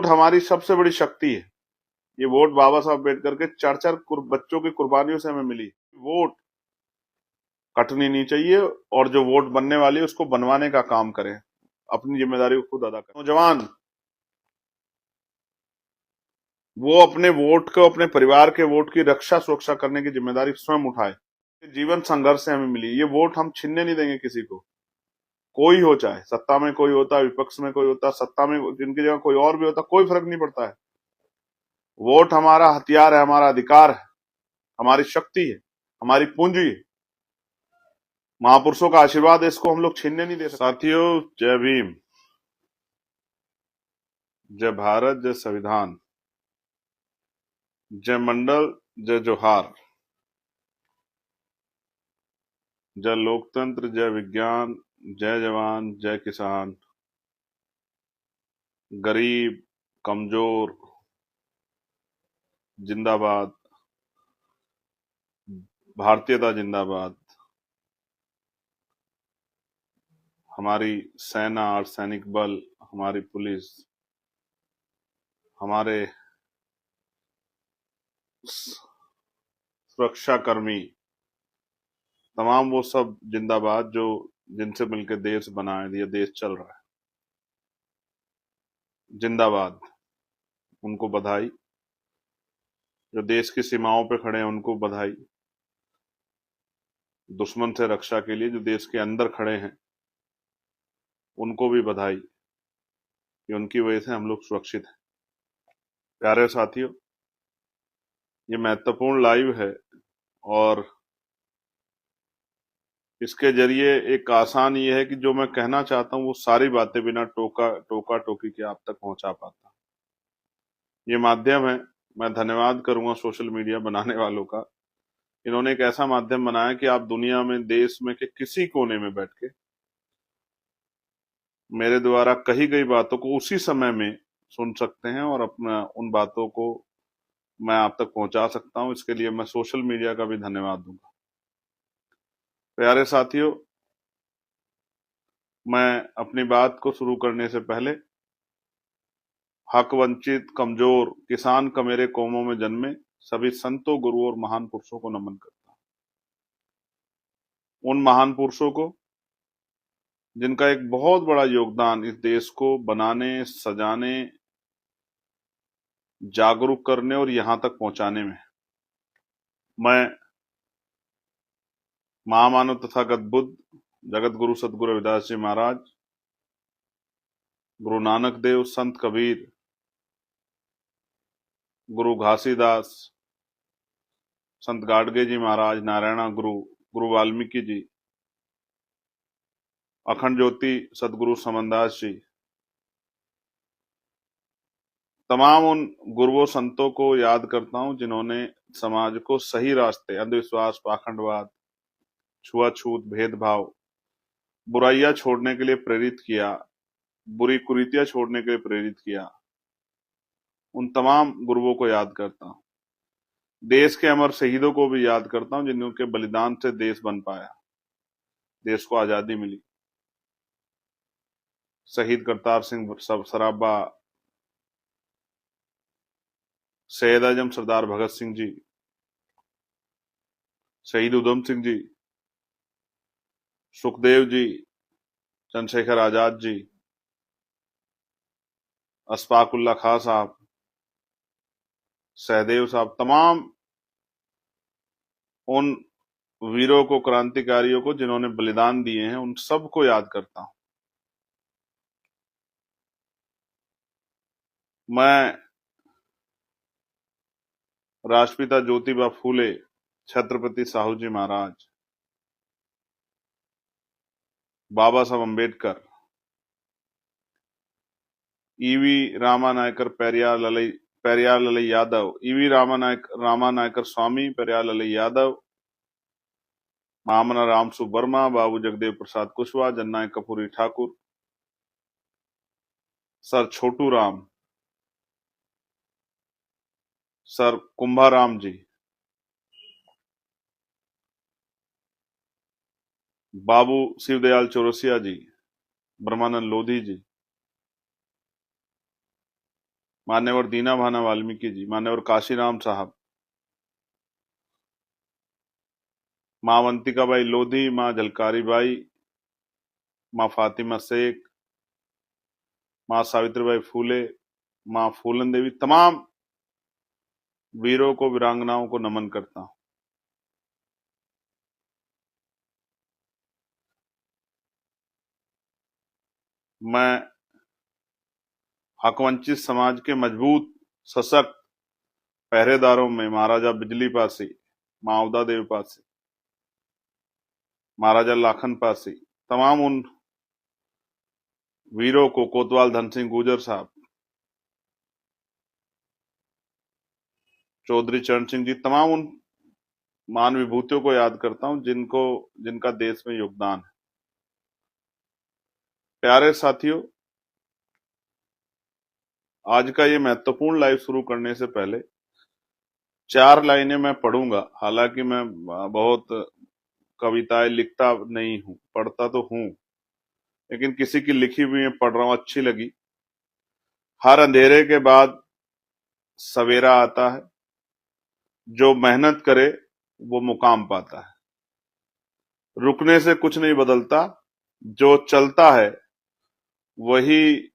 हमारी सबसे बड़ी शक्ति है। ये वोट बाबा साहब अम्बेडकर के 4-4 बच्चों की कुर्बानियों से हमें मिली। वोट कटनी नहीं चाहिए, और जो वोट बनने वाली है उसको बनवाने का काम करें, अपनी जिम्मेदारी को खुद अदा करें। नौजवान वो अपने वोट को, अपने परिवार के वोट की रक्षा सुरक्षा करने की जिम्मेदारी स्वयं उठाए। जीवन संघर्ष से हमें मिली ये वोट, हम छीनने नहीं देंगे किसी को, कोई हो, चाहे सत्ता में कोई होता, विपक्ष में कोई होता, सत्ता में जिनकी जगह कोई और भी होता, कोई फर्क नहीं पड़ता है। वोट हमारा हथियार है, हमारा अधिकार है, हमारी शक्ति है, हमारी पूंजी है। महापुरुषों का आशीर्वाद है, इसको हम लोग छीनने नहीं दे सकते। साथियों, जय भीम, जय भारत, जय संविधान, जय मंडल, जय जोहार, जय लोकतंत्र, जय विज्ञान, जय जवान, जय किसान, गरीब कमजोर जिंदाबाद, भारतीयता जिंदाबाद। हमारी सेना, अर्धसैनिक बल, हमारी पुलिस, हमारे सुरक्षा कर्मी, तमाम वो सब जिंदाबाद जो जिनसे मिलकर देश बनाए, ये देश चल रहा है, जिंदाबाद। उनको बधाई, जो देश की सीमाओं पे खड़े हैं उनको बधाई, दुश्मन से रक्षा के लिए जो देश के अंदर खड़े हैं उनको भी बधाई, कि उनकी वजह से हम लोग सुरक्षित हैं। प्यारे साथियों, ये महत्वपूर्ण लाइव है, और इसके जरिए एक आसान ये है कि जो मैं कहना चाहता हूँ वो सारी बातें बिना टोका टोकी के आप तक पहुंचा पाता। ये माध्यम है, मैं धन्यवाद करूंगा सोशल मीडिया बनाने वालों का। इन्होंने एक ऐसा माध्यम बनाया कि आप दुनिया में, देश में के किसी कोने में बैठ के मेरे द्वारा कही गई बातों को उसी समय में सुन सकते हैं, और अपना उन बातों को मैं आप तक पहुंचा सकता हूं। इसके लिए मैं सोशल मीडिया का भी धन्यवाद दूंगा। प्यारे साथियों, मैं अपनी बात को शुरू करने से पहले हक वंचित, कमजोर, किसान कमेरे कौमों में जन्मे सभी संतों, गुरुओं और महान पुरुषों को नमन करता हूं। उन महान पुरुषों को जिनका एक बहुत बड़ा योगदान इस देश को बनाने, सजाने, जागरूक करने और यहां तक पहुंचाने में। मैं महामानव तथागत बुद्ध, जगत गुरु सदगुरु रविदास जी महाराज, गुरु नानक देव, संत कबीर, गुरु घासीदास, संत गाडगे जी महाराज, नारायणा गुरु, गुरु वाल्मीकि जी, अखंड ज्योति सदगुरु समनदास जी, तमाम उन गुरुओं संतों को याद करता हूं जिन्होंने समाज को सही रास्ते, अंधविश्वास, पाखंडवाद, छुआछूत, भेदभाव, बुराइयां छोड़ने के लिए प्रेरित किया, बुरी कुरीतियां छोड़ने के लिए प्रेरित किया। उन तमाम गुरुओं को याद करता हूं। देश के अमर शहीदों को भी याद करता हूं जिनके बलिदान से देश बन पाया, देश को आजादी मिली। शहीद करतार सिंह सराबा, सैयद आजम सरदार भगत सिंह जी, शहीद उधम सिंह जी, सुखदेव जी, चंद्रशेखर आजाद जी, अशफाक उल्ला खां साहब, सहदेव साहब, तमाम उन वीरों को, क्रांतिकारियों को जिन्होंने बलिदान दिए हैं, उन सबको याद करता हूं। मैं राष्ट्रपिता ज्योतिबा फूले, छत्रपति साहू जी महाराज, बाबा साहब अम्बेडकर, ईवी रामानायकर पेरियार ललई यादव, ईवी रामानायकर स्वामी, पेरियार ललई यादव, महामना राम सुवर्मा, बाबू जगदेव प्रसाद कुशवाहा, जननायक कपूरी ठाकुर, सर छोटू राम, सर कुंभाराम जी, बाबू शिवदयाल चौरसिया जी, ब्रह्मानंद लोधी जी, मान्यवर दीना भाना वाल्मीकि जी, मान्यवर काशीराम साहब, माँ अवंतिका बाई लोधी, माँ झलकारी बाई, माँ फातिमा शेख, माँ सावित्रीबाई फूले, माँ फूलन देवी, तमाम वीरों को, वीरांगनाओं को नमन करता हूं। मैं हकवंचित समाज के मजबूत सशक्त पहरेदारों में महाराजा बिजली पासी, मावदा देव पासी, महाराजा लाखन पासी, तमाम उन वीरों को, कोतवाल धन सिंह गुर्जर साहब, चौधरी चरण सिंह जी, तमाम उन मान विभूतियों को याद करता हूं जिनका देश में योगदान है। प्यारे साथियों, आज का ये महत्वपूर्ण लाइव शुरू करने से पहले 4 लाइनें मैं पढ़ूंगा। हालांकि मैं बहुत कविताएं लिखता नहीं हूं, पढ़ता तो हूं, लेकिन किसी की लिखी हुई मैं पढ़ रहा हूं, अच्छी लगी। हर अंधेरे के बाद सवेरा आता है, जो मेहनत करे वो मुकाम पाता है। रुकने से कुछ नहीं बदलता, जो चलता है वही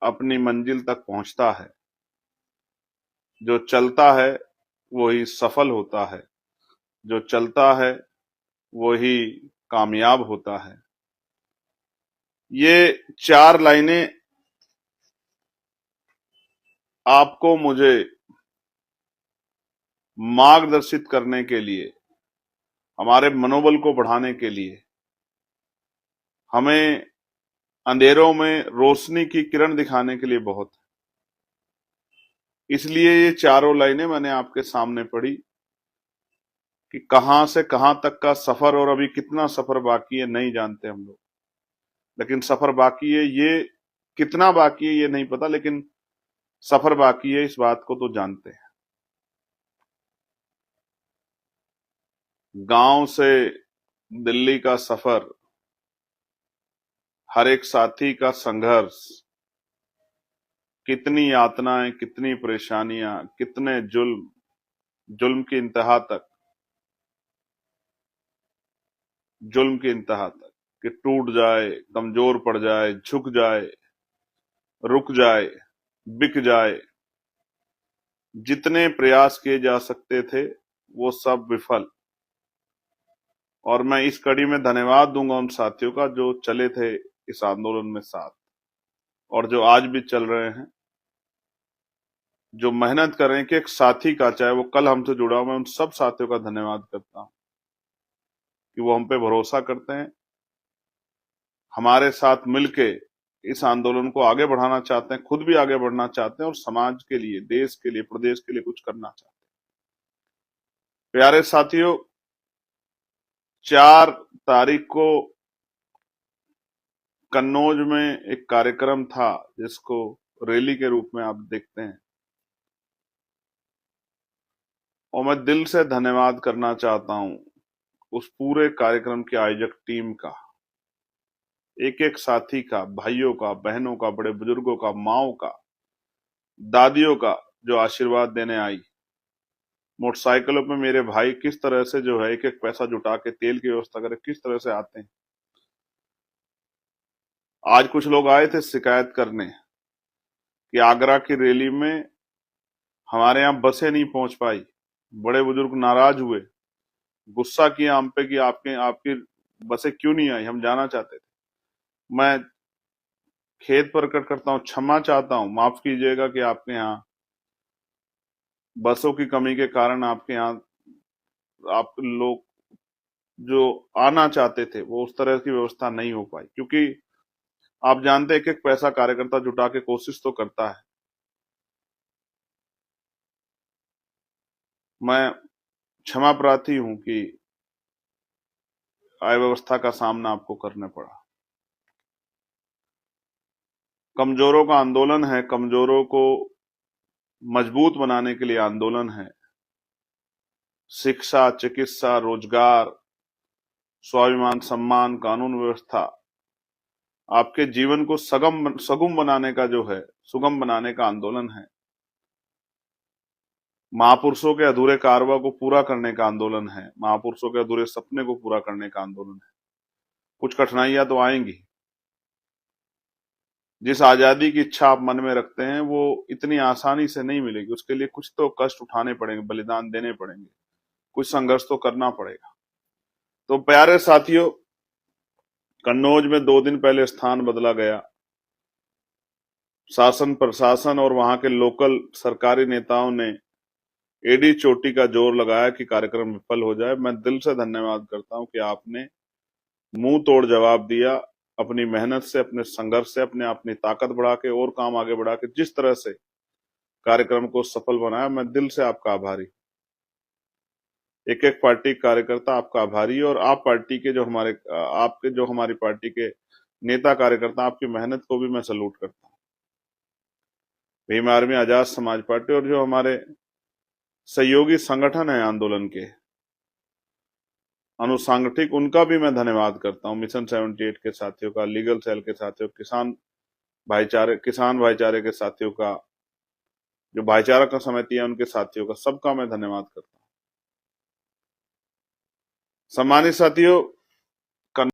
अपनी मंजिल तक पहुंचता है। जो चलता है वही सफल होता है, जो चलता है वही कामयाब होता है। ये 4 लाइनें आपको मुझे मार्गदर्शित करने के लिए, हमारे मनोबल को बढ़ाने के लिए, हमें अंधेरों में रोशनी की किरण दिखाने के लिए बहुत है। इसलिए ये चारों लाइनें मैंने आपके सामने पढ़ी कि कहां से कहां तक का सफर, और अभी कितना सफर बाकी है नहीं जानते हम लोग, लेकिन सफर बाकी है। ये कितना बाकी है ये नहीं पता, लेकिन सफर बाकी है इस बात को तो जानते हैं। गांव से दिल्ली का सफर, हर एक साथी का संघर्ष, कितनी यातनाएं, कितनी परेशानियां, कितने जुल्म की इंतहा तक, जुल्म की इंतहा तक कि टूट जाए, कमजोर पड़ जाए, झुक जाए, रुक जाए, बिक जाए। जितने प्रयास किए जा सकते थे वो सब विफल। और मैं इस कड़ी में धन्यवाद दूंगा उन साथियों का जो चले थे इस आंदोलन में साथ, और जो आज भी चल रहे हैं, जो मेहनत कर रहे हैं। कि एक साथी का, चाहे वो कल हमसे जुड़ा हो, मैं उन सब साथियों का धन्यवाद करता हूं कि वो हम पे भरोसा करते हैं, हमारे साथ मिलके इस आंदोलन को आगे बढ़ाना चाहते हैं, खुद भी आगे बढ़ना चाहते हैं, और समाज के लिए, देश के लिए, प्रदेश के लिए कुछ करना चाहते हैं। प्यारे साथियों, 4 तारीख को कन्नौज में एक कार्यक्रम था जिसको रैली के रूप में आप देखते हैं, और मैं दिल से धन्यवाद करना चाहता हूं उस पूरे कार्यक्रम की आयोजक टीम का, एक एक साथी का, भाइयों का, बहनों का, बड़े बुजुर्गों का, माओ का, दादियों का, जो आशीर्वाद देने आई। मोटरसाइकिलों पे मेरे भाई किस तरह से जो है एक एक पैसा जुटा के तेल की व्यवस्था करे, किस तरह से आते हैं। आज कुछ लोग आए थे शिकायत करने कि आगरा की रैली में हमारे यहाँ बसें नहीं पहुंच पाई। बड़े बुजुर्ग नाराज हुए, गुस्सा किया हम पे कि आपके आपकी बसें क्यों नहीं आई, हम जाना चाहते थे। मैं खेद प्रकट करता हूँ, क्षमा चाहता हूँ, माफ कीजिएगा कि आपके यहाँ बसों की कमी के कारण आपके यहाँ आप लोग जो आना चाहते थे वो उस तरह की व्यवस्था नहीं हो पाई, क्योंकि आप जानते हैं एक एक पैसा कार्यकर्ता जुटा के कोशिश तो करता है। मैं क्षमा प्रार्थी हूं कि अव्यवस्था का सामना आपको करना पड़ा। कमजोरों का आंदोलन है, कमजोरों को मजबूत बनाने के लिए आंदोलन है। शिक्षा, चिकित्सा, रोजगार, स्वाभिमान, सम्मान, कानून व्यवस्था, आपके जीवन को सगुम बनाने का जो है, सुगम बनाने का आंदोलन है। महापुरुषों के अधूरे कारवा को पूरा करने का आंदोलन है। महापुरुषों के अधूरे सपने को पूरा करने का आंदोलन है। कुछ कठिनाइयां तो आएंगी। जिस आजादी की इच्छा आप मन में रखते हैं वो इतनी आसानी से नहीं मिलेगी। उसके लिए कुछ तो कष्ट उठाने पड़ेंगे, बलिदान देने पड़ेंगे, कुछ संघर्ष तो करना पड़ेगा। तो प्यारे साथियों, कन्नौज में 2 दिन पहले स्थान बदला गया। शासन प्रशासन और वहां के लोकल सरकारी नेताओं ने एडी चोटी का जोर लगाया कि कार्यक्रम विफल हो जाए। मैं दिल से धन्यवाद करता हूं कि आपने मुंह तोड़ जवाब दिया। अपनी मेहनत से, अपने संघर्ष से, अपनी ताकत बढ़ा के और काम आगे बढ़ा के जिस तरह से कार्यक्रम को सफल बनाया, मैं दिल से आपका आभारी। एक एक पार्टी कार्यकर्ता आपका आभारी, और आप पार्टी के जो हमारी पार्टी के नेता कार्यकर्ता, आपकी मेहनत को भी मैं सल्यूट करता हूं। भीम आर्मी, आजाद समाज पार्टी और जो हमारे सहयोगी संगठन है आंदोलन के अनुसांगठिक, उनका भी मैं धन्यवाद करता हूं। मिशन 78 के साथियों का, लीगल सेल के साथियों, किसान भाईचारे के साथियों का, जो भाईचारा का समिति है उनके साथियों का, सबका मैं धन्यवाद करता हूं। सम्मानित साथियों,